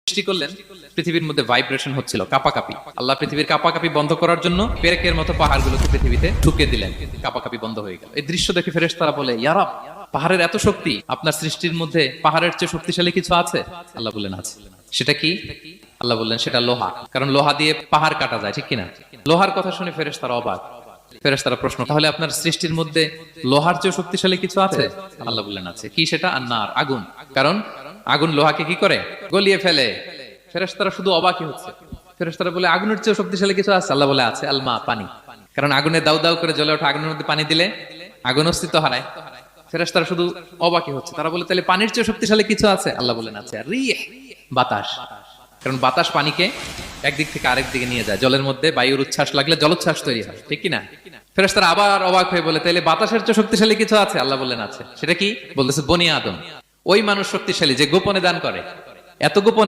সৃষ্টি করলেন, পৃথিবীর মধ্যে ভাইব্রেশন হচ্ছিল, কাঁপাকাঁপি। আল্লাহ পৃথিবীর কাঁপাকাঁপি বন্ধ করার জন্য পেরেকের মতো পাহাড়গুলোকে পৃথিবীতে ঢুকে দিলেন, কাঁপাকাঁপি বন্ধ হয়ে গেল। এই দৃশ্য দেখে ফেরেশতারা বলে, ইয়া রাব, পাহাড়ের এত শক্তি, আপনার সৃষ্টির মধ্যে পাহাড়ের চেয়ে শক্তিশালী কিছু আছে? আল্লাহ বললেন আছে। সেটা কি? আল্লাহ বললেন সেটা লোহা, কারণ লোহা দিয়ে পাহাড় কাটা যায়, ঠিক কিনা? লোহার কথা শুনে ফেরেশতারা অবাক। ফেরেশতারা প্রশ্ন, তাহলে আপনার সৃষ্টির মধ্যে লোহার চেয়ে শক্তিশালী কিছু আছে? আল্লাহ বললেন আছে। কি সেটা? আন্নার, আগুন। কারণ আগুন লোহাকে কি করে? গলিয়ে ফেলে। ফেরেশতারা শুধু অবাকই হচ্ছে। ফেরেশতারা বলে, আগুনের চেয়ে শক্তিশালী কিছু আছে? আল্লাহ বলে আছে, আলমা, পানি। কারণ আগুনে দাউ দাউ করে জ্বলে ওঠা আগুনের মধ্যে পানি দিলে আগুন অস্তিত্ব হারায়। ফেরেশতারা শুধু অবাকই হচ্ছে। তারা বলে, তাহলে পানির চেয়ে শক্তিশালী কিছু আছে? আল্লাহ বলেন আছে, রিহ, বাতাস। কারণ বাতাস পানিকে একদিক থেকে আরেক দিকে নিয়ে যায়। জলের মধ্যে বায়ুর উচ্ছ্বাস লাগলে জলোচ্ছ্বাস তৈরি হয়, ঠিক কিনা? ফেরেশতারা আবার অবাক হয়ে বলে, তাইলে বাতাসের চেয়ে শক্তিশালী কিছু আছে? আল্লাহ বললেন আছে। সেটা কি? বলতেছে বনি আদম। ওই মানুষ শক্তিশালী যে গোপনে দান করে। এত গোপন